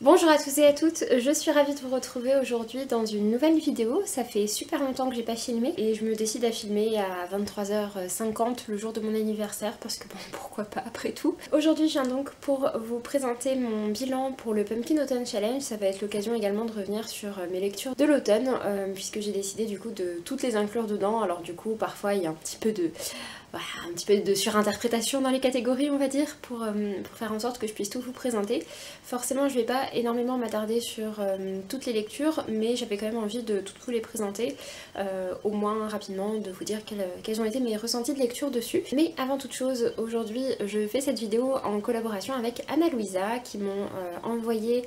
Bonjour à tous et à toutes, je suis ravie de vous retrouver aujourd'hui dans une nouvelle vidéo. Ça fait super longtemps que j'ai pas filmé et je me décide à filmer à 23h50 le jour de mon anniversaire parce que bon, pourquoi pas après tout. Aujourd'hui je viens donc pour vous présenter mon bilan pour le Pumpkin Autumn Challenge. Ça va être l'occasion également de revenir sur mes lectures de l'automne puisque j'ai décidé du coup de toutes les inclure dedans. Alors du coup parfois il y a un petit peu de surinterprétation dans les catégories on va dire pour faire en sorte que je puisse tout vous présenter. Forcément je vais pas énormément m'attarder sur toutes les lectures mais j'avais quand même envie de toutes vous les présenter, au moins rapidement de vous dire quels ont été mes ressentis de lecture dessus. Mais avant toute chose, aujourd'hui je fais cette vidéo en collaboration avec Anna Louisa qui m'ont envoyé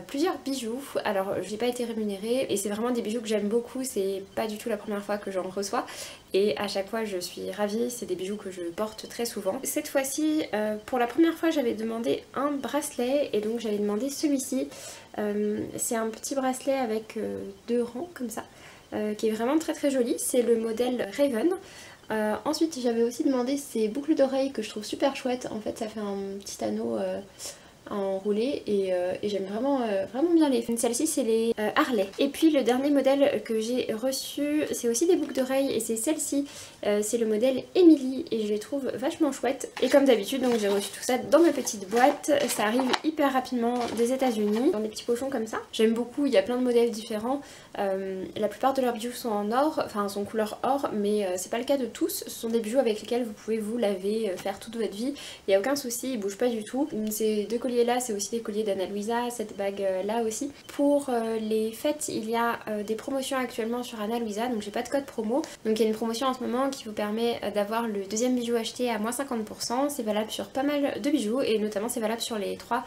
plusieurs bijoux. Alors j'ai pas été rémunérée et c'est vraiment des bijoux que j'aime beaucoup, c'est pas du tout la première fois que j'en reçois et à chaque fois je suis ravie, c'est des bijoux que je porte très souvent. Cette fois-ci, pour la première fois j'avais demandé un bracelet et donc j'avais demandé celui-ci. C'est un petit bracelet avec deux rangs comme ça, qui est vraiment très très joli, c'est le modèle Raven. Ensuite j'avais aussi demandé ces boucles d'oreilles que je trouve super chouettes, en fait ça fait un petit anneau enroulé et j'aime vraiment bien les. Celle-ci c'est les Harley. Et puis le dernier modèle que j'ai reçu c'est aussi des boucles d'oreilles et c'est celle-ci, c'est le modèle Emily et je les trouve vachement chouettes. Et comme d'habitude donc j'ai reçu tout ça dans ma petite boîte, ça arrive hyper rapidement des États-Unis dans des petits pochons comme ça. J'aime beaucoup, il y a plein de modèles différents, la plupart de leurs bijoux sont en or, enfin sont couleur or, mais c'est pas le cas de tous. Ce sont des bijoux avec lesquels vous pouvez vous laver, faire toute votre vie, il n'y a aucun souci, ils bougent pas du tout. Ces deux colliers là c'est aussi des colliers d'Anna Louisa, cette bague là aussi. Pour les fêtes il y a des promotions actuellement sur Anna Louisa, donc j'ai pas de code promo, donc il y a une promotion en ce moment qui vous permet d'avoir le deuxième bijou acheté à moins 50%, c'est valable sur pas mal de bijoux et notamment c'est valable sur les trois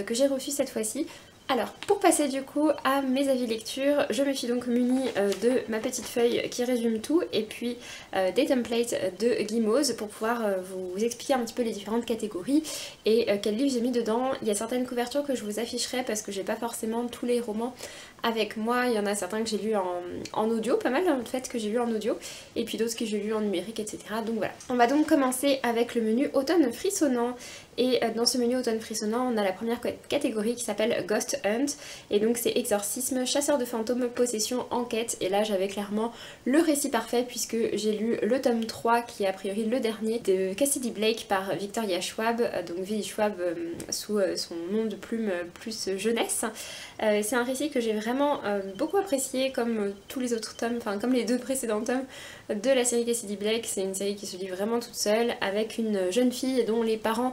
que j'ai reçus cette fois-ci. Alors pour passer du coup à mes avis lecture, je me suis donc munie de ma petite feuille qui résume tout et puis des templates de Gimose pour pouvoir vous expliquer un petit peu les différentes catégories et quels livres j'ai mis dedans. Il y a certaines couvertures que je vous afficherai parce que j'ai pas forcément tous les romans avec moi, il y en a certains que j'ai lus en audio, pas mal en fait que j'ai lu en audio, et puis d'autres que j'ai lus en numérique, etc. Donc voilà. On va donc commencer avec le menu automne frissonnant. Et dans ce menu automne frissonnant, on a la première catégorie qui s'appelle Ghost Hunt. Et donc c'est exorcisme, chasseur de fantômes, possession, enquête. Et là j'avais clairement le récit parfait puisque j'ai lu le tome 3 qui est a priori le dernier de Cassidy Blake par Victoria Schwab. Donc Vicky Schwab sous son nom de plume plus jeunesse. C'est un récit que j'ai vraiment beaucoup apprécié comme tous les autres tomes, enfin comme les deux précédents tomes de la série Cassidy Blake. C'est une série qui se lit vraiment toute seule avec une jeune fille dont les parents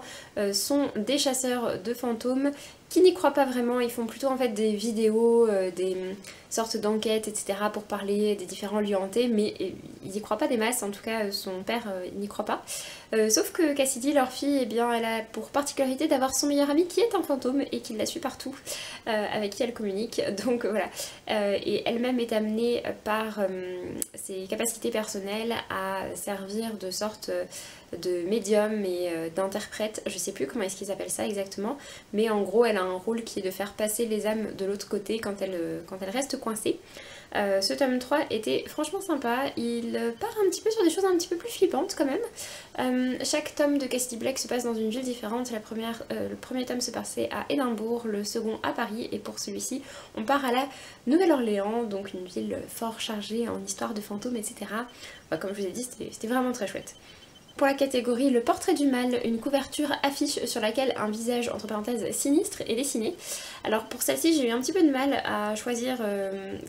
sont des chasseurs de fantômes qui n'y croient pas vraiment, ils font plutôt en fait des vidéos, des sortes d'enquêtes, etc. pour parler des différents lieux hantés, mais ils n'y croient pas des masses, en tout cas son père n'y croit pas. Sauf que Cassidy, leur fille, eh bien, elle a pour particularité d'avoir son meilleur ami qui est un fantôme et qui la suit partout, avec qui elle communique, donc voilà. Et elle-même est amenée par ses capacités personnelles à servir de sorte de médium et d'interprète, je sais plus comment est-ce qu'ils appellent ça exactement, mais en gros elle a un rôle qui est de faire passer les âmes de l'autre côté quand elle reste coincée. Ce tome 3 était franchement sympa, il part un petit peu sur des choses un petit peu plus flippantes quand même. Chaque tome de Cassidy Blake se passe dans une ville différente. Le premier tome se passait à Édimbourg, le second à Paris et pour celui-ci on part à la Nouvelle-Orléans, donc une ville fort chargée en histoire de fantômes, etc. Comme je vous ai dit, c'était vraiment très chouette. Pour la catégorie le portrait du mal, une couverture affiche sur laquelle un visage entre parenthèses sinistre est dessiné. Alors pour celle-ci j'ai eu un petit peu de mal à choisir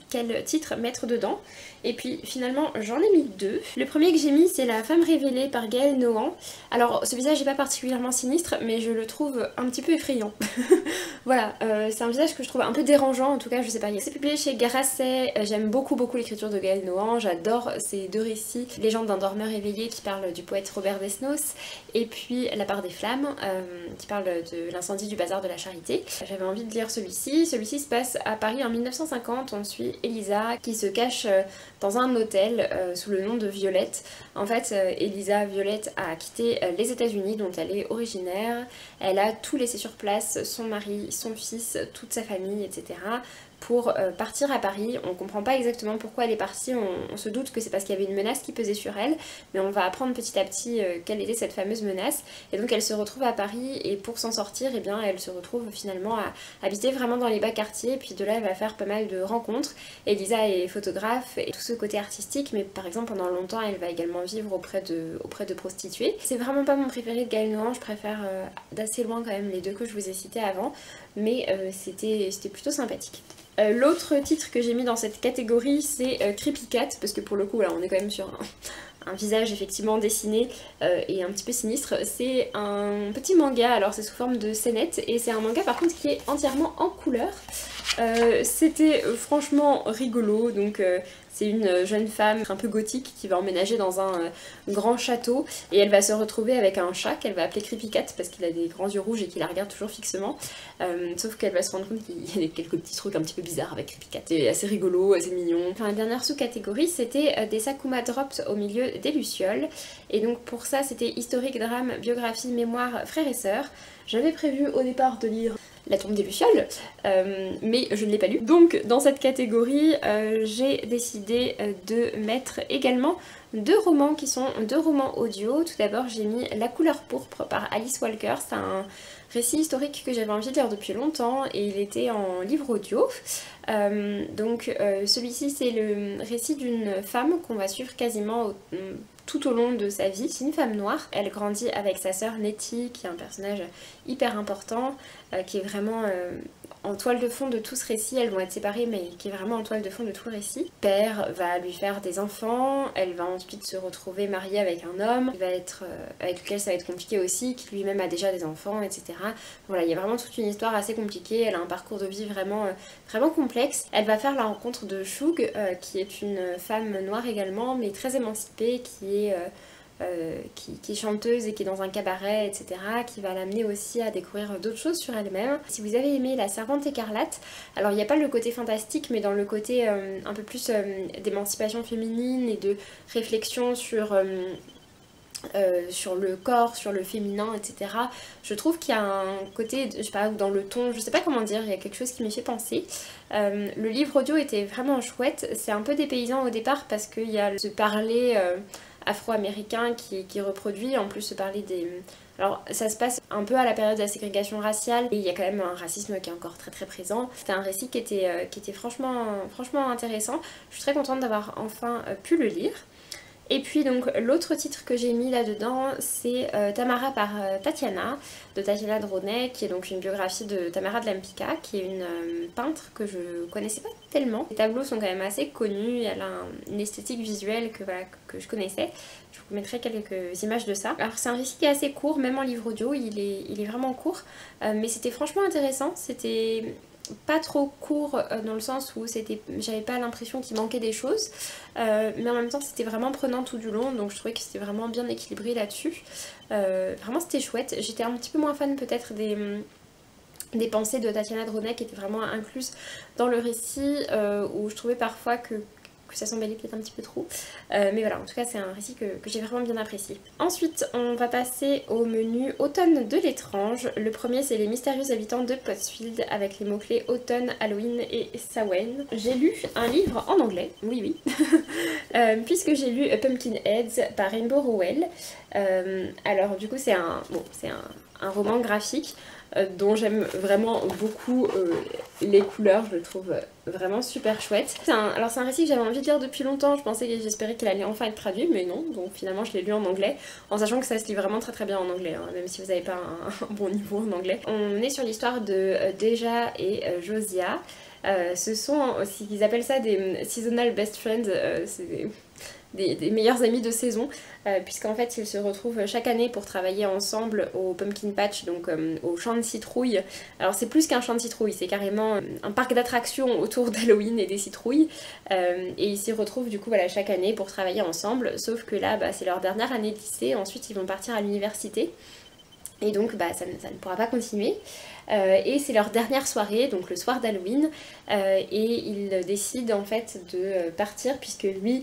quel titre mettre dedans et puis finalement j'en ai mis deux. Le premier que j'ai mis c'est La femme révélée par Gaëlle Nohan. Alors ce visage n'est pas particulièrement sinistre mais je le trouve un petit peu effrayant. Voilà, c'est un visage que je trouve un peu dérangeant en tout cas, je sais pas. C'est publié chez Grasset, j'aime beaucoup l'écriture de Gaëlle Nohan, j'adore ces deux récits, Légende d'un dormeur éveillé qui parle du poète Robert Desnos et puis La part des flammes qui parle de l'incendie du bazar de la Charité. J'avais envie de lire celui-ci. Celui-ci se passe à Paris en 1950, on suit Elisa qui se cache dans un hôtel sous le nom de Violette. En fait Elisa Violette a quitté les États-Unis dont elle est originaire, elle a tout laissé sur place, son mari, son fils, toute sa famille, etc. pour partir à Paris. On comprend pas exactement pourquoi elle est partie, on se doute que c'est parce qu'il y avait une menace qui pesait sur elle, mais on va apprendre petit à petit quelle était cette fameuse menace. Et donc elle se retrouve à Paris et pour s'en sortir, eh bien, elle se retrouve finalement à habiter vraiment dans les bas quartiers, puis de là elle va faire pas mal de rencontres. Elisa est photographe et tout ce côté artistique, mais par exemple pendant longtemps elle va également vivre auprès de prostituées. C'est vraiment pas mon préféré de Gaël Nohan, je préfère d'assez loin quand même les deux que je vous ai cités avant, mais c'était plutôt sympathique. L'autre titre que j'ai mis dans cette catégorie c'est Creepy Cat, parce que pour le coup là on est quand même sur un visage effectivement dessiné et un petit peu sinistre. C'est un petit manga, alors c'est sous forme de scénette et c'est un manga par contre qui est entièrement en couleur. C'était franchement rigolo, donc c'est une jeune femme un peu gothique qui va emménager dans un grand château et elle va se retrouver avec un chat qu'elle va appeler Creepy Cat parce qu'il a des grands yeux rouges et qu'il la regarde toujours fixement, sauf qu'elle va se rendre compte qu'il y a quelques petits trucs un petit peu bizarres avec Creepy Cat. C'est assez rigolo, assez mignon. Enfin, la dernière sous-catégorie c'était des Sakuma Drops au milieu des lucioles, et donc pour ça c'était historique, drame, biographie, mémoire, frères et sœurs. J'avais prévu au départ de lire La tombe des lucioles, mais je ne l'ai pas lu. Donc dans cette catégorie, j'ai décidé de mettre également deux romans qui sont deux romans audio. Tout d'abord j'ai mis La couleur pourpre par Alice Walker. C'est un récit historique que j'avais envie de lire depuis longtemps et il était en livre audio. Celui-ci c'est le récit d'une femme qu'on va suivre quasiment tout au long de sa vie. C'est une femme noire, elle grandit avec sa sœur Nettie qui est un personnage hyper important, qui est vraiment en toile de fond de tout ce récit. Elles vont être séparées mais qui est vraiment en toile de fond de tout le récit. Père va lui faire des enfants, elle va ensuite se retrouver mariée avec un homme qui va être, avec lequel ça va être compliqué aussi, qui lui-même a déjà des enfants, etc. Voilà, il y a vraiment toute une histoire assez compliquée, elle a un parcours de vie vraiment, vraiment complexe. Elle va faire la rencontre de Shug, qui est une femme noire également, mais très émancipée, qui est chanteuse et qui est dans un cabaret, etc., qui va l'amener aussi à découvrir d'autres choses sur elle-même. Si vous avez aimé La Servante écarlate, alors il n'y a pas le côté fantastique, mais dans le côté un peu plus d'émancipation féminine et de réflexion sur le corps, sur le féminin, etc. Je trouve qu'il y a un côté, je sais pas, dans le ton, je sais pas comment dire, il y a quelque chose qui m'y fait penser. Le livre audio était vraiment chouette, c'est un peu dépaysant au départ parce qu'il y a ce parler afro-américain qui est reproduit, en plus ce parler des... Alors ça se passe un peu à la période de la ségrégation raciale et il y a quand même un racisme qui est encore très très présent. C'était un récit qui était franchement intéressant. Je suis très contente d'avoir enfin pu le lire. Et puis donc l'autre titre que j'ai mis là-dedans c'est Tamara par Tatiana, de Tatiana Droney, qui est donc une biographie de Tamara de Lempicka, qui est une peintre que je connaissais pas tellement. Les tableaux sont quand même assez connus, elle a une esthétique visuelle que je connaissais. Je vous mettrai quelques images de ça. Alors c'est un récit qui est assez court, même en livre audio, il est vraiment court, mais c'était franchement intéressant, c'était... pas trop court dans le sens où j'avais pas l'impression qu'il manquait des choses, mais en même temps c'était vraiment prenant tout du long, donc je trouvais que c'était vraiment bien équilibré là-dessus. Vraiment c'était chouette. J'étais un petit peu moins fan peut-être des pensées de Tatiana Droney qui étaient vraiment incluses dans le récit, où je trouvais parfois que ça s'embellit peut-être un petit peu trop. Mais voilà, en tout cas c'est un récit que j'ai vraiment bien apprécié. Ensuite on va passer au menu automne de l'étrange. Le premier c'est Les mystérieux habitants de Pottsfield avec les mots-clés automne, Halloween et Samhain. J'ai lu un livre en anglais, oui, puisque j'ai lu Pumpkin Heads par Rainbow Rowell. Alors du coup c'est un roman graphique dont j'aime vraiment beaucoup les couleurs, je le trouve vraiment super chouette. Alors c'est un récit que j'avais envie de lire depuis longtemps, j'espérais qu'il allait enfin être traduit, mais non, donc finalement je l'ai lu en anglais, en sachant que ça se lit vraiment très très bien en anglais, hein, même si vous n'avez pas un bon niveau en anglais. On est sur l'histoire de Deja et Josiah. Ce sont, ils appellent ça des seasonal best friends, c'est des meilleurs amis de saison, puisqu'en fait ils se retrouvent chaque année pour travailler ensemble au Pumpkin Patch, donc au champ de citrouilles. Alors c'est plus qu'un champ de citrouilles, c'est carrément un parc d'attractions autour d'Halloween et des citrouilles, et ils s'y retrouvent du coup voilà, chaque année pour travailler ensemble, sauf que là c'est leur dernière année de lycée, ensuite ils vont partir à l'université. Et donc ça ne pourra pas continuer. Et c'est leur dernière soirée, donc le soir d'Halloween, et ils décident en fait de partir puisque lui,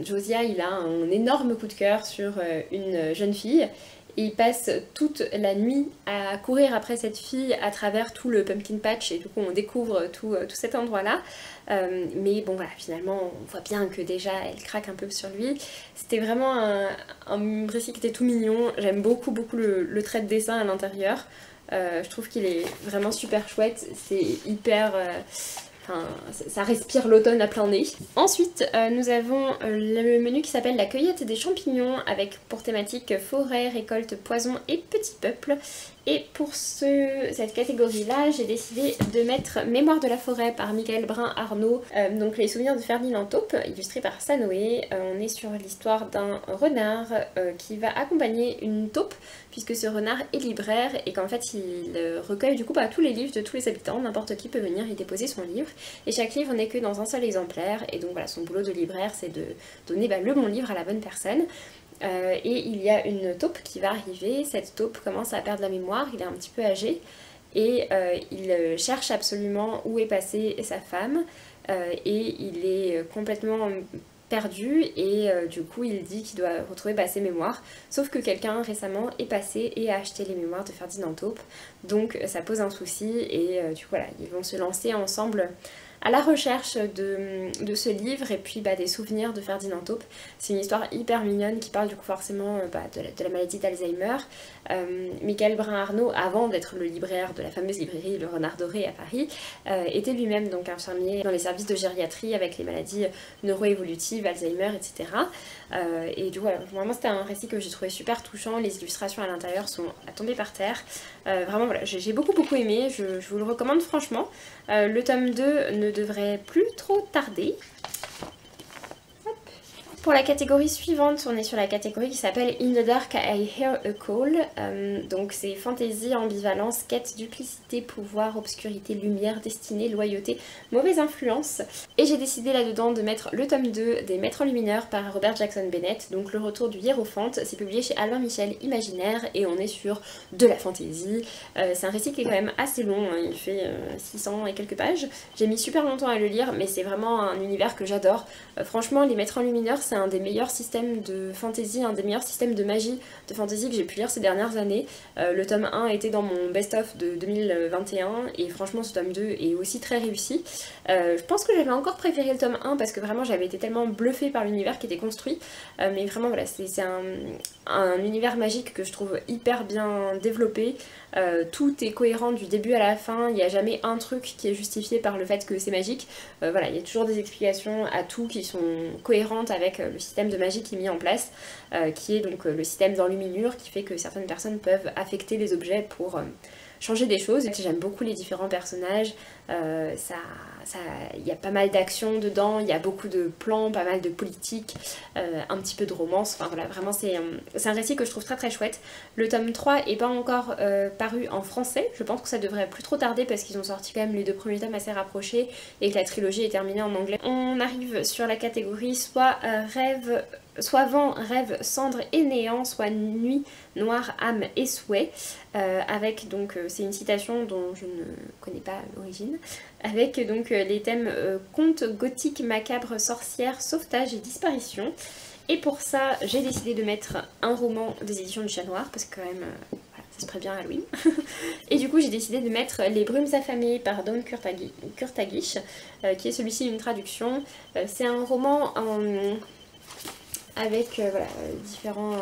Josiah, il a un énorme coup de cœur sur une jeune fille et il passe toute la nuit à courir après cette fille à travers tout le pumpkin patch et du coup on découvre tout cet endroit là. Mais bon voilà, finalement on voit bien que déjà elle craque un peu sur lui. C'était vraiment un récit qui était tout mignon, j'aime beaucoup le trait de dessin à l'intérieur. Je trouve qu'il est vraiment super chouette, c'est hyper... Enfin, ça respire l'automne à plein nez. Ensuite, nous avons le menu qui s'appelle la cueillette des champignons avec pour thématique forêt, récolte, poison et petits peuples. Et pour cette catégorie-là, j'ai décidé de mettre Mémoire de la forêt par Michael Brun-Arnaud, donc les souvenirs de Ferdinand Taupe, illustré par Sanoé. On est sur l'histoire d'un renard qui va accompagner une taupe, puisque ce renard est libraire et qu'en fait il recueille du coup tous les livres de tous les habitants, n'importe qui peut venir y déposer son livre. Et chaque livre n'est que dans un seul exemplaire, et donc voilà, son boulot de libraire c'est de donner le bon livre à la bonne personne. Et il y a une taupe qui va arriver, cette taupe commence à perdre la mémoire, il est un petit peu âgé, et il cherche absolument où est passée sa femme, et il est complètement perdu, et du coup il dit qu'il doit retrouver ses mémoires, sauf que quelqu'un récemment est passé et a acheté les mémoires de Ferdinand Taupe, donc ça pose un souci, et du coup voilà, ils vont se lancer ensemble à la recherche de ce livre et puis des souvenirs de Ferdinand Taupe. C'est une histoire hyper mignonne qui parle du coup forcément de la maladie d'Alzheimer. Michael Brun-Arnaud, avant d'être le libraire de la fameuse librairie Le Renard Doré à Paris, était lui-même donc infirmier dans les services de gériatrie avec les maladies neuroévolutives, Alzheimer, etc. Et du coup, vraiment c'était un récit que j'ai trouvé super touchant, les illustrations à l'intérieur sont à tomber par terre. Vraiment voilà, j'ai beaucoup aimé, je vous le recommande franchement. Le tome 2 ne devrait plus trop tarder. Pour la catégorie suivante, on est sur la catégorie qui s'appelle In the Dark I Hear a Call. Donc c'est fantaisie, ambivalence, quête, duplicité, pouvoir, obscurité, lumière, destinée, loyauté, mauvaise influence. Et j'ai décidé là-dedans de mettre le tome 2 des Maîtres Lumineurs par Robert Jackson Bennett, donc le retour du hiérophante. C'est publié chez Albin Michel Imaginaire et on est sur de la fantaisie. C'est un récit qui est quand même assez long, hein, il fait 600 et quelques pages. J'ai mis super longtemps à le lire, mais c'est vraiment un univers que j'adore. Franchement, les Maîtres Lumineurs, c'est un des meilleurs systèmes de fantasy, un des meilleurs systèmes de magie de fantasy que j'ai pu lire ces dernières années. Le tome 1 était dans mon best-of de 2021 et franchement ce tome 2 est aussi très réussi. Je pense que j'avais encore préféré le tome 1 parce que vraiment j'avais été tellement bluffée par l'univers qui était construit. Mais vraiment voilà, c'est un univers magique que je trouve hyper bien développé. Tout est cohérent du début à la fin, il n'y a jamais un truc qui est justifié par le fait que c'est magique. Voilà, il y a toujours des explications à tout qui sont cohérentes avec le système de magie qui est mis en place, qui est donc le système d'enluminure qui fait que certaines personnes peuvent affecter les objets pour changer des choses. J'aime beaucoup les différents personnages, il y a pas mal d'actions dedans, il y a beaucoup de plans, pas mal de politique, un petit peu de romance, enfin voilà, vraiment c'est un récit que je trouve très chouette. Le tome 3 est pas encore paru en français, je pense que ça devrait plus trop tarder parce qu'ils ont sorti quand même les 2 premiers tomes assez rapprochés et que la trilogie est terminée en anglais. On arrive sur la catégorie soit vent, rêve, cendre et néant, soit nuit, noir, âme et souhait, avec donc, c'est une citation dont je ne connais pas l'origine, avec donc les thèmes contes, gothique, macabre, sorcière, sauvetage et disparition. Et pour ça, j'ai décidé de mettre un roman des éditions du Chat Noir, parce que quand même, voilà, ça se prépare à Halloween. Et du coup, j'ai décidé de mettre Les Brumes affamées par Dawn Kurtagish, qui est celui-ci une traduction. C'est un roman avec voilà, différents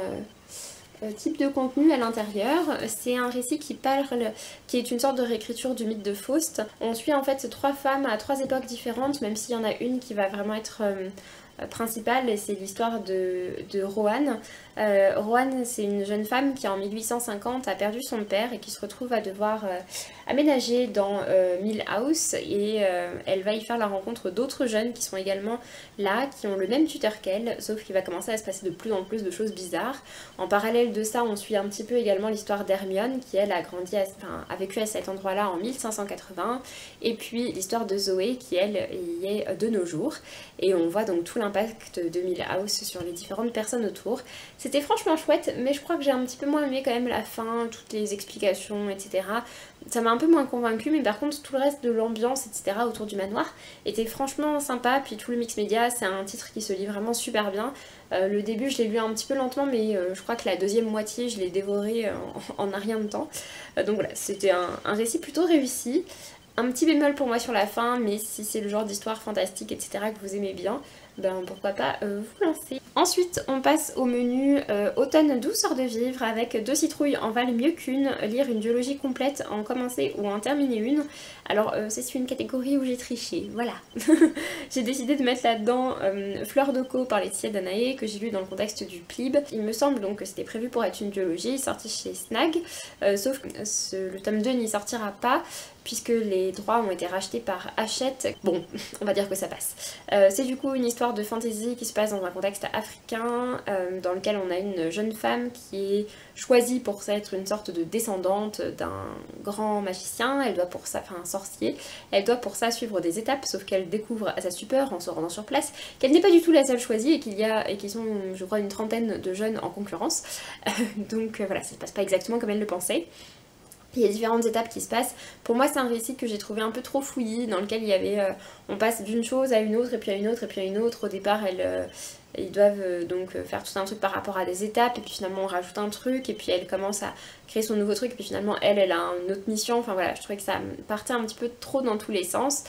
types de contenu à l'intérieur. C'est un récit qui est une sorte de réécriture du mythe de Faust. On suit en fait 3 femmes à 3 époques différentes, même s'il y en a une qui va vraiment être principale, et c'est l'histoire de Roanne. Roanne, c'est une jeune femme qui en 1850 a perdu son père et qui se retrouve à devoir aménager dans Millhouse, et elle va y faire la rencontre d'autres jeunes qui sont également là, qui ont le même tuteur qu'elle, sauf qu'il va commencer à se passer de plus en plus de choses bizarres. En parallèle de ça, on suit un petit peu également l'histoire d'Hermione, qui elle a vécu à cet endroit-là en 1580, et puis l'histoire de Zoé, qui elle y est de nos jours, et on voit donc tout l'impact de Millhouse sur les différentes personnes autour. C'était franchement chouette, mais je crois que j'ai un petit peu moins aimé quand même la fin, toutes les explications, etc. ça m'a un peu moins convaincue, mais par contre tout le reste de l'ambiance etc autour du manoir était franchement sympa. Puis tout le mix média, c'est un titre qui se lit vraiment super bien. Le début je l'ai lu un petit peu lentement, mais je crois que la deuxième moitié je l'ai dévoré en un rien de temps. Donc voilà, c'était un récit plutôt réussi. Un petit bémol pour moi sur la fin, mais si c'est le genre d'histoire fantastique etc que vous aimez bien, ben pourquoi pas vous lancer. Ensuite on passe au menu automne douceur de vivre, avec 2 citrouilles en valent mieux qu'une, lire une duologie complète, en commencer ou en terminer une. Alors c'est une catégorie où j'ai triché, voilà. J'ai décidé de mettre là-dedans Fleur de Co par Laetitia Danaé, que j'ai lu dans le contexte du PLIB. Il me semble donc que c'était prévu pour être une duologie, sortie chez Snag, sauf que le tome 2 n'y sortira pas, puisque les droits ont été rachetés par Hachette. Bon, on va dire que ça passe. C'est du coup une histoire de fantasy qui se passe dans un contexte africain, dans lequel on a une jeune femme qui est choisie pour ça être une sorte de descendante d'un grand magicien. Elle doit pour ça, enfin un sorcier, elle doit pour ça suivre des étapes, sauf qu'elle découvre à sa stupeur en se rendant sur place qu'elle n'est pas du tout la seule choisie et qu'ils sont je crois une trentaine de jeunes en concurrence. Donc voilà, ça se passe pas exactement comme elle le pensait. Il y a différentes étapes qui se passent. Pour moi c'est un récit que j'ai trouvé un peu trop fouillis, dans lequel il y avait on passe d'une chose à une autre et puis à une autre et puis à une autre. Au départ ils doivent donc faire tout un truc par rapport à des étapes, et puis finalement on rajoute un truc, et puis elle commence à créer son nouveau truc, et puis finalement elle a une autre mission. Enfin voilà, je trouvais que ça partait un petit peu trop dans tous les sens.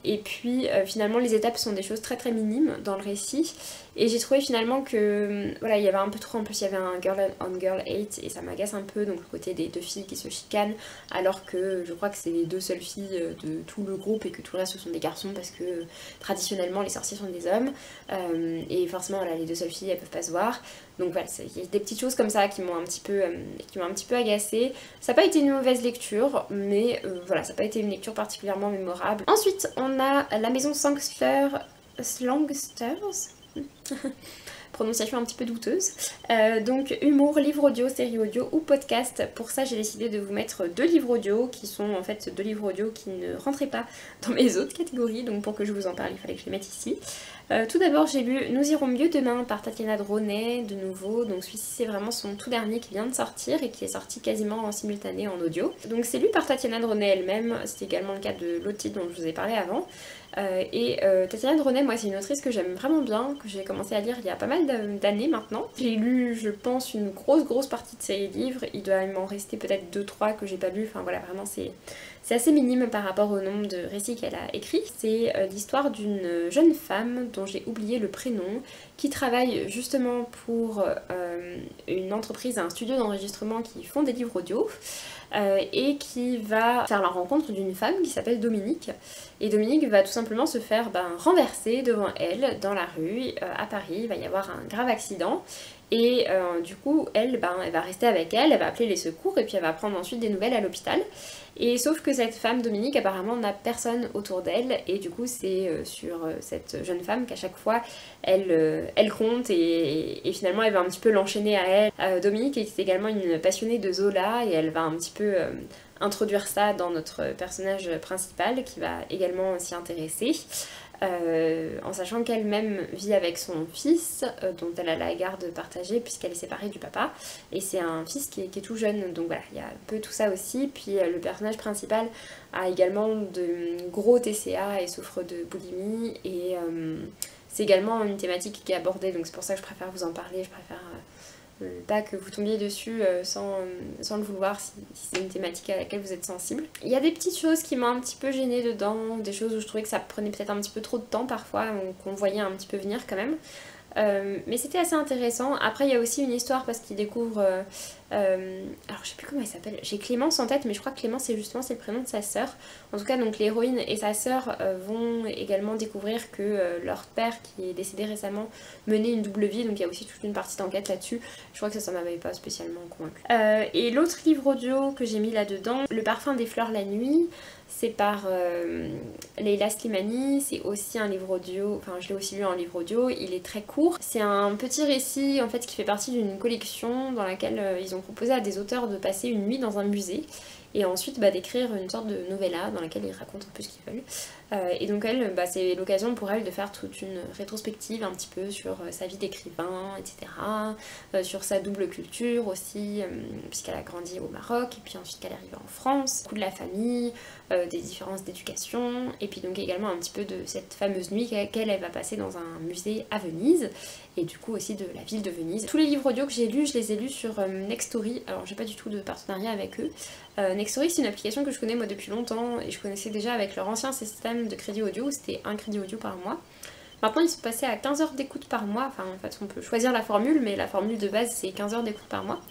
Et puis finalement les étapes sont des choses très très minimes dans le récit, et j'ai trouvé finalement que voilà, il y avait un peu trop, en plus il y avait un girl on girl hate et ça m'agace un peu, donc le côté des 2 filles qui se chicanent alors que je crois que c'est les 2 seules filles de tout le groupe et que tout le reste ce sont des garçons, parce que traditionnellement les sorciers sont des hommes, et forcément voilà, les 2 seules filles elles peuvent pas se voir. Donc voilà, il y a des petites choses comme ça qui m'ont un petit peu agacée. Ça n'a pas été une mauvaise lecture, mais voilà, ça n'a pas été une lecture particulièrement mémorable. Ensuite on a La Maison Slangsters, prononciation un petit peu douteuse. Donc humour, livre audio, série audio ou podcast. Pour ça j'ai décidé de vous mettre 2 livres audio qui sont en fait 2 livres audio qui ne rentraient pas dans mes autres catégories, donc pour que je vous en parle il fallait que je les mette ici. Tout d'abord j'ai lu Nous irons mieux demain par Tatiana Droney, de nouveau. Donc celui-ci c'est vraiment son tout dernier qui vient de sortir et qui est sorti quasiment en simultané en audio. Donc c'est lu par Tatiana Droney elle-même, c'est également le cas de l'autre titre dont je vous ai parlé avant. Tatiana Droney, moi c'est une autrice que j'aime vraiment bien, que j'ai commencé à lire il y a pas mal d'années maintenant. J'ai lu je pense une grosse partie de ses livres, il doit m'en rester peut-être 2-3 que j'ai pas lu, enfin voilà, vraiment c'est assez minime par rapport au nombre de récits qu'elle a écrits. C'est l'histoire d'une jeune femme dont j'ai oublié le prénom, qui travaille justement pour une entreprise, un studio d'enregistrement qui font des livres audio, et qui va faire la rencontre d'une femme qui s'appelle Dominique. Et Dominique va tout simplement se faire renverser devant elle dans la rue à Paris. Il va y avoir un grave accident. Et du coup, elle va rester avec elle va appeler les secours, et puis elle va prendre ensuite des nouvelles à l'hôpital. Et sauf que cette femme, Dominique, apparemment n'a personne autour d'elle, et du coup c'est sur cette jeune femme qu'à chaque fois elle compte, et finalement elle va un petit peu l'enchaîner à elle. Dominique est également une passionnée de Zola, et elle va un petit peu introduire ça dans notre personnage principal qui va également s'y intéresser. En sachant qu'elle-même vit avec son fils, dont elle a la garde partagée puisqu'elle est séparée du papa, et c'est un fils qui est tout jeune, donc voilà, il y a un peu tout ça aussi. Puis le personnage principal a également de gros TCA et souffre de boulimie, et c'est également une thématique qui est abordée, donc c'est pour ça que je préfère vous en parler, je préfère pas que vous tombiez dessus sans le vouloir, si c'est une thématique à laquelle vous êtes sensible. Il y a des petites choses qui m'ont un petit peu gênée dedans, des choses où je trouvais que ça prenait peut-être un petit peu trop de temps parfois, qu'on voyait un petit peu venir quand même. Mais c'était assez intéressant. Après il y a aussi une histoire parce qu'il découvre alors je sais plus comment elle s'appelle, j'ai Clémence en tête, mais je crois que Clémence c'est le prénom de sa sœur. En tout cas donc l'héroïne et sa sœur vont également découvrir que leur père qui est décédé récemment menait une double vie, donc il y a aussi toute une partie d'enquête là-dessus. Je crois que ça m'avait pas spécialement convaincue. Et l'autre livre audio que j'ai mis là-dedans, Le parfum des fleurs la nuit, c'est par Leila Slimani, c'est aussi un livre audio, enfin je l'ai aussi lu en livre audio, il est très court. C'est un petit récit en fait qui fait partie d'une collection dans laquelle ils ont proposé à des auteurs de passer une nuit dans un musée. et ensuite d'écrire une sorte de novella dans laquelle ils racontent un peu ce qu'ils veulent. Et donc elle, c'est l'occasion pour elle de faire toute une rétrospective un petit peu sur sa vie d'écrivain, etc. Sur sa double culture aussi, puisqu'elle a grandi au Maroc, et puis ensuite qu'elle est arrivée en France, beaucoup de la famille, des différences d'éducation, et puis donc également un petit peu de cette fameuse nuit qu'elle va passer dans un musée à Venise, et du coup aussi de la ville de Venise. Tous les livres audio que j'ai lus, je les ai lus sur Nextory, alors j'ai pas du tout de partenariat avec eux. Nextory, c'est une application que je connais moi depuis longtemps, et je connaissais déjà avec leur ancien système de crédit audio, où c'était un crédit audio par mois. Maintenant ils sont passés à 15 heures d'écoute par mois, enfin en fait on peut choisir la formule, mais la formule de base c'est 15 heures d'écoute par mois.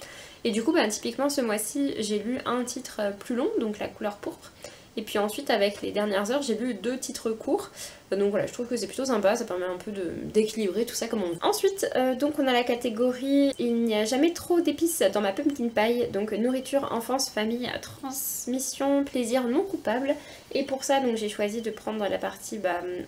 Et du coup typiquement ce mois-ci j'ai lu un titre plus long, donc La couleur pourpre, et puis ensuite avec les dernières heures j'ai lu 2 titres courts, donc voilà, je trouve que c'est plutôt sympa, ça permet un peu d'équilibrer tout ça comme on veut. Ensuite donc on a la catégorie il n'y a jamais trop d'épices dans ma pumpkin pie, donc nourriture, enfance, famille, transmission, plaisir non coupable. Et pour ça donc j'ai choisi de prendre la partie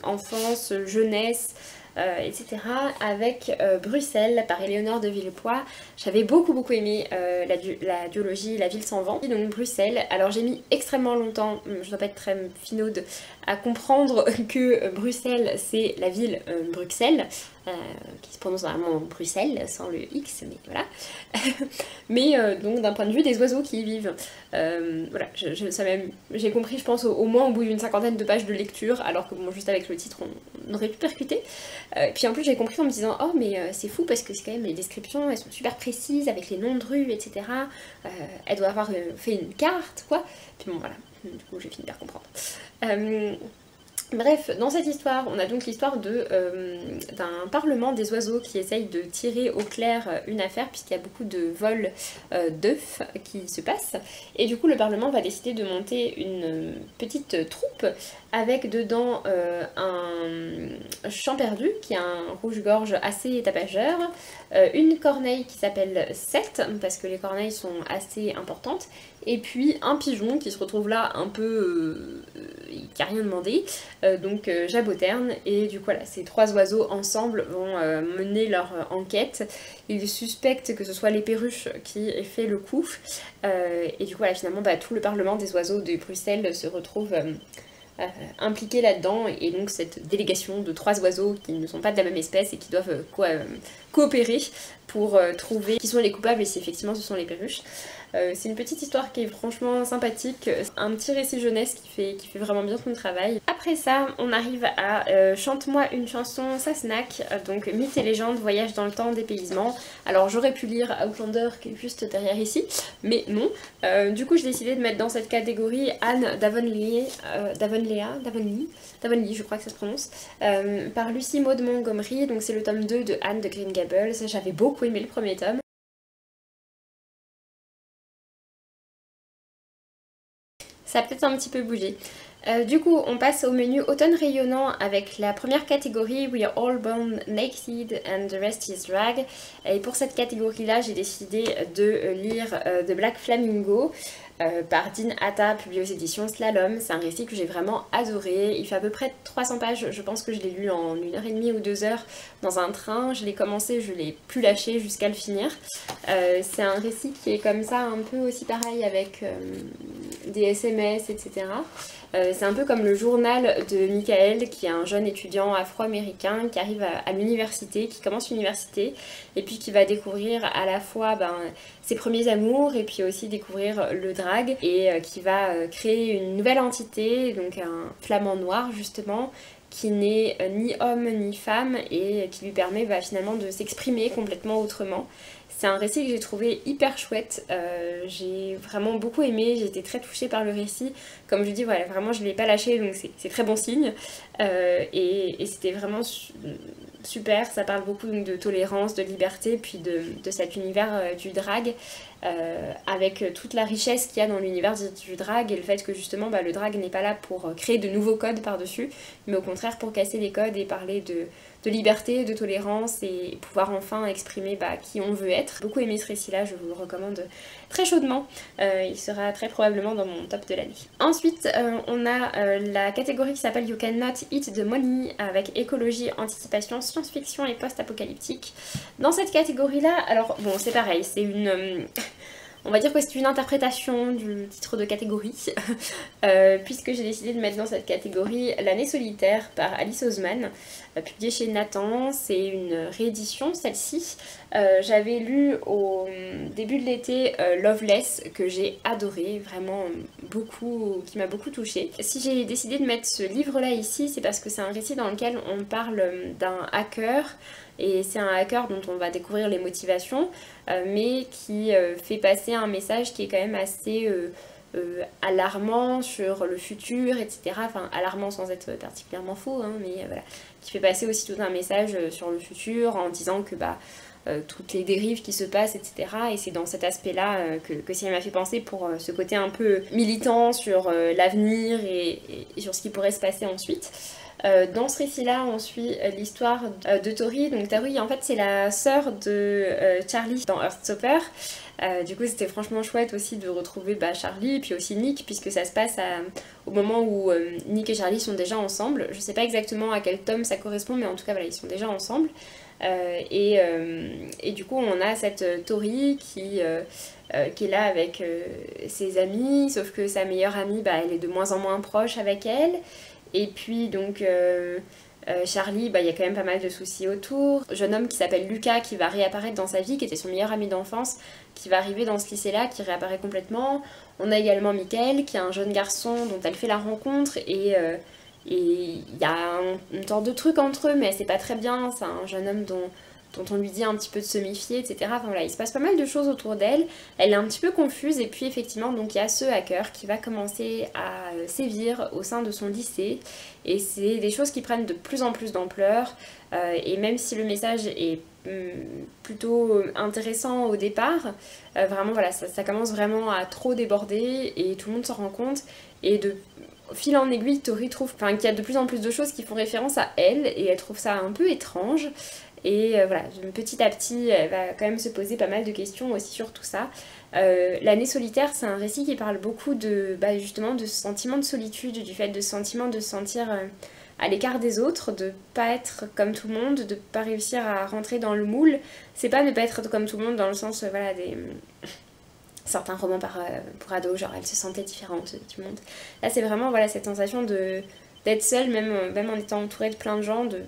enfance, jeunesse, etc. avec Bruxelles par Éléonore de Villepoix. J'avais beaucoup aimé la duologie La ville sans vent, donc Bruxelles. Alors j'ai mis extrêmement longtemps, je dois pas être très finaude, à comprendre que Bruxelles c'est la ville Bruxelles, qui se prononce normalement Bruxelles sans le X, mais voilà. Mais donc d'un point de vue des oiseaux qui y vivent, voilà, j'ai compris je pense au moins au bout d'une 50aine de pages de lecture, alors que bon juste avec le titre on aurait pu percuter. Puis en plus j'ai compris en me disant oh mais c'est fou parce que c'est quand même les descriptions elles sont super précises avec les noms de rues etc. Elle doit avoir fait une carte quoi. Puis bon voilà, du coup j'ai fini par comprendre. Bref, dans cette histoire, on a donc l'histoire d'un parlement des oiseaux qui essaye de tirer au clair une affaire puisqu'il y a beaucoup de vols d'œufs qui se passent. Et du coup le parlement va décider de monter une petite troupe avec dedans un chant perdu qui a un rouge-gorge assez tapageur, une corneille qui s'appelle Seth parce que les corneilles sont assez importantes, et puis un pigeon qui se retrouve là un peu qui a rien demandé, donc Jaboterne. Et du coup voilà, ces 3 oiseaux ensemble vont mener leur enquête. Ils suspectent que ce soit les perruches qui aient fait le coup, et du coup voilà, finalement tout le parlement des oiseaux de Bruxelles se retrouve impliqué là-dedans, et donc cette délégation de 3 oiseaux qui ne sont pas de la même espèce et qui doivent coopérer pour trouver qui sont les coupables et si effectivement ce sont les perruches. C'est une petite histoire qui est franchement sympathique, un petit récit jeunesse qui fait vraiment bien son travail. Après ça, on arrive à Chante-moi une chanson, ça snack, donc Mythes et légendes, voyage dans le temps, dépaysement. Alors j'aurais pu lire Outlander qui est juste derrière ici, mais non. Du coup j'ai décidé de mettre dans cette catégorie Anne d'Avonlea, je crois que ça se prononce, par Lucie Maud Montgomery, donc c'est le tome 2 de Anne de Green Gables. J'avais beaucoup aimé le premier tome. Ça a peut-être un petit peu bougé. Du coup, on passe au menu automne rayonnant avec la première catégorie We are all born naked and the rest is drag. Et pour cette catégorie-là, j'ai décidé de lire The Black Flamingo par Dean Atta, publié aux éditions Slalom. C'est un récit que j'ai vraiment adoré. Il fait à peu près 300 pages. Je pense que je l'ai lu en 1h30 ou 2 heures dans un train. Je l'ai commencé, je l'ai plus lâché jusqu'à le finir. C'est un récit qui est comme ça, un peu aussi pareil avec des SMS, etc. C'est un peu comme le journal de Michael, qui est un jeune étudiant afro-américain qui arrive à l'université, qui commence l'université, et puis qui va découvrir à la fois ses premiers amours, et puis aussi découvrir le drag, et qui va créer une nouvelle entité, donc un flamand noir justement, qui n'est ni homme ni femme, et qui lui permet finalement de s'exprimer complètement autrement. C'est un récit que j'ai trouvé hyper chouette, j'ai vraiment beaucoup aimé, j'ai été très touchée par le récit. Comme je dis, voilà, vraiment je ne l'ai pas lâché, donc c'est très bon signe. Et c'était vraiment super, ça parle beaucoup donc, de tolérance, de liberté, puis de cet univers du drag, avec toute la richesse qu'il y a dans l'univers du drag, et le fait que justement le drag n'est pas là pour créer de nouveaux codes par-dessus, mais au contraire pour casser les codes et parler de liberté, de tolérance, et pouvoir enfin exprimer qui on veut être. J'ai beaucoup aimé ce récit-là, je vous le recommande très chaudement. Il sera très probablement dans mon top de l'année. Ensuite, on a la catégorie qui s'appelle You Cannot Eat the Money, avec écologie, anticipation, science-fiction et post-apocalyptique. Dans cette catégorie-là, alors bon, c'est pareil, c'est une... On va dire que c'est une interprétation du titre de catégorie, puisque j'ai décidé de mettre dans cette catégorie L'année solitaire par Alice Oseman, publiée chez Nathan. C'est une réédition celle-ci. J'avais lu au début de l'été Loveless, que j'ai adoré, vraiment beaucoup, qui m'a beaucoup touchée. Si j'ai décidé de mettre ce livre-là ici, c'est parce que c'est un récit dans lequel on parle d'un hacker, et c'est un hacker dont on va découvrir les motivations, mais qui fait passer un message qui est quand même assez alarmant sur le futur, etc. Enfin, alarmant sans être particulièrement faux, hein, mais voilà. Qui fait passer aussi tout un message sur le futur en disant que toutes les dérives qui se passent, etc. Et c'est dans cet aspect-là que ça m'a fait penser pour ce côté un peu militant sur l'avenir et sur ce qui pourrait se passer ensuite. Dans ce récit-là, on suit l'histoire de Tori. Donc Tori, en fait, c'est la sœur de Charlie dans Heartstopper. Du coup, c'était franchement chouette aussi de retrouver Charlie, puis aussi Nick, puisque ça se passe au moment où Nick et Charlie sont déjà ensemble. Je sais pas exactement à quel tome ça correspond, mais en tout cas, voilà, ils sont déjà ensemble. Et du coup, on a cette Tori qui est là avec ses amis, sauf que sa meilleure amie, elle est de moins en moins proche avec elle. Et puis donc Charlie, il y a quand même pas mal de soucis autour. Jeune homme qui s'appelle Lucas qui va réapparaître dans sa vie, qui était son meilleur ami d'enfance, qui va arriver dans ce lycée-là, qui réapparaît complètement. On a également Michael, qui est un jeune garçon dont elle fait la rencontre, et il y a une sorte de truc entre eux, mais elle sait pas très bien. C'est un jeune homme dont on lui dit un petit peu de se méfier, etc. Enfin voilà, il se passe pas mal de choses autour d'elle. Elle est un petit peu confuse, et puis effectivement, donc il y a ce hacker qui va commencer à sévir au sein de son lycée, et c'est des choses qui prennent de plus en plus d'ampleur, et même si le message est plutôt intéressant au départ, vraiment voilà, ça commence vraiment à trop déborder, et tout le monde s'en rend compte, et de fil en aiguille, Tori trouve qu'il y a de plus en plus de choses qui font référence à elle, et elle trouve ça un peu étrange. Et voilà, petit à petit, elle va quand même se poser pas mal de questions aussi sur tout ça. L'année solitaire, c'est un récit qui parle beaucoup de justement de ce sentiment de solitude, du fait de ce sentiment de se sentir à l'écart des autres, de pas être comme tout le monde, de pas réussir à rentrer dans le moule. C'est pas ne pas être comme tout le monde dans le sens, voilà, des certains romans pour ados, genre elle se sentait différente du monde. Là, c'est vraiment, voilà, cette sensation d'être seule, même en étant entourée de plein de gens, de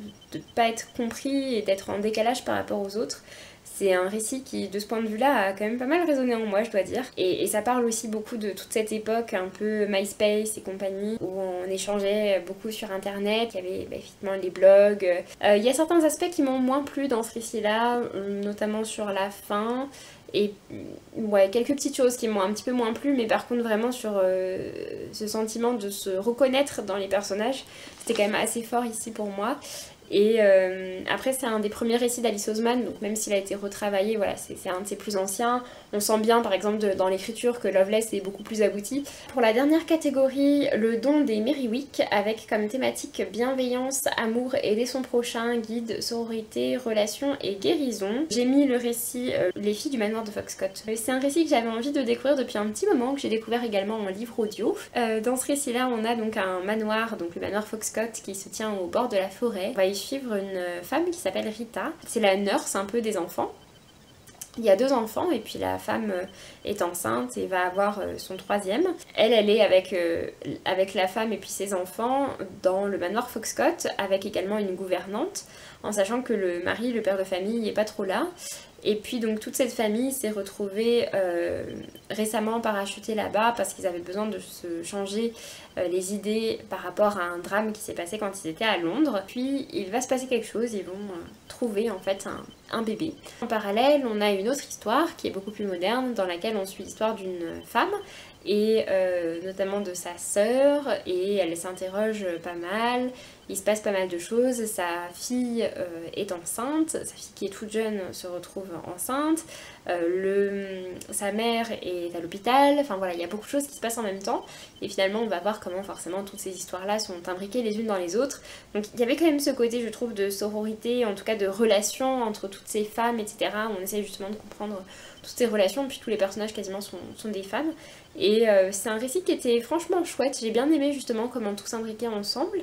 pas être compris et d'être en décalage par rapport aux autres. C'est un récit qui, de ce point de vue-là, a quand même pas mal résonné en moi, je dois dire. Et ça parle aussi beaucoup de toute cette époque un peu MySpace et compagnie, où on échangeait beaucoup sur Internet, il y avait effectivement les blogs. Il y a certains aspects qui m'ont moins plu dans ce récit-là, notamment sur la fin. Et ouais, quelques petites choses qui m'ont un petit peu moins plu, mais par contre vraiment sur ce sentiment de se reconnaître dans les personnages, c'était quand même assez fort ici pour moi. Et après c'est un des premiers récits d'Alice Oseman, donc même s'il a été retravaillé, voilà, c'est un de ses plus anciens. On sent bien par exemple dans l'écriture que Loveless est beaucoup plus abouti. Pour la dernière catégorie, Le don des Merrywick, avec comme thématique bienveillance, amour, aider son prochain, guide, sororité, relation et guérison. J'ai mis le récit Les filles du manoir de Foxcott. C'est un récit que j'avais envie de découvrir depuis un petit moment, que j'ai découvert également en livre audio. Dans ce récit-là, on a donc un manoir, donc le manoir Foxcott, qui se tient au bord de la forêt. On va y suivre une femme qui s'appelle Rita. C'est la nurse un peu des enfants. Il y a 2 enfants et puis la femme est enceinte et va avoir son 3e. Elle est avec la femme et puis ses enfants dans le manoir Foxcott, avec également une gouvernante, en sachant que le mari, le père de famille, n'est pas trop là. Et puis donc toute cette famille s'est retrouvée récemment parachutée là-bas parce qu'ils avaient besoin de se changer les idées par rapport à un drame qui s'est passé quand ils étaient à Londres. Puis il va se passer quelque chose, ils vont trouver en fait un bébé. En parallèle, on a une autre histoire qui est beaucoup plus moderne, dans laquelle on suit l'histoire d'une femme et notamment de sa sœur, et elle s'interroge pas mal, il se passe pas mal de choses. Sa fille est enceinte, sa fille qui est toute jeune se retrouve enceinte, sa mère est à l'hôpital, enfin voilà, il y a beaucoup de choses qui se passent en même temps, et finalement on va voir comment forcément toutes ces histoires-là sont imbriquées les unes dans les autres. Donc il y avait quand même ce côté, je trouve, de sororité, en tout cas de relation entre toutes ces femmes, etc. On essaye justement de comprendre toutes ces relations, puis tous les personnages quasiment sont des femmes. Et c'est un récit qui était franchement chouette, j'ai bien aimé justement comment tout s'imbriquait ensemble,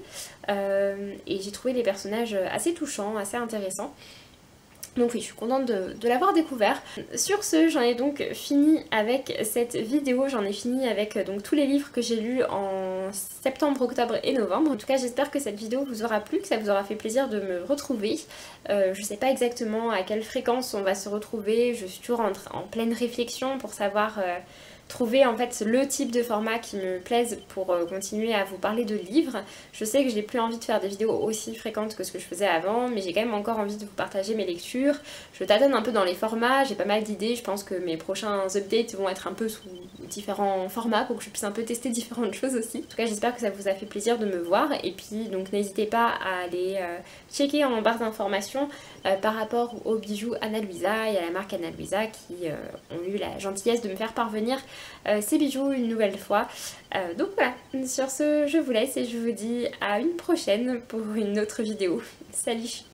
et j'ai trouvé les personnages assez touchants, assez intéressants. Donc oui, je suis contente de l'avoir découvert. Sur ce, j'en ai donc fini avec cette vidéo, j'en ai fini avec donc tous les livres que j'ai lus en septembre, octobre et novembre. En tout cas, j'espère que cette vidéo vous aura plu, que ça vous aura fait plaisir de me retrouver. Je sais pas exactement à quelle fréquence on va se retrouver, je suis toujours en pleine réflexion pour savoir trouver en fait le type de format qui me plaise pour continuer à vous parler de livres. Je sais que j'ai plus envie de faire des vidéos aussi fréquentes que ce que je faisais avant, mais j'ai quand même encore envie de vous partager mes lectures. Je tâtonne un peu dans les formats, j'ai pas mal d'idées, je pense que mes prochains updates vont être un peu sous différents formats pour que je puisse un peu tester différentes choses aussi. En tout cas, j'espère que ça vous a fait plaisir de me voir, et puis donc n'hésitez pas à aller checker en barre d'informations par rapport aux bijoux Ana Luisa et à la marque Ana Luisa qui ont eu la gentillesse de me faire parvenir ces bijoux une nouvelle fois. Donc voilà, sur ce je vous laisse et je vous dis à une prochaine pour une autre vidéo. Salut!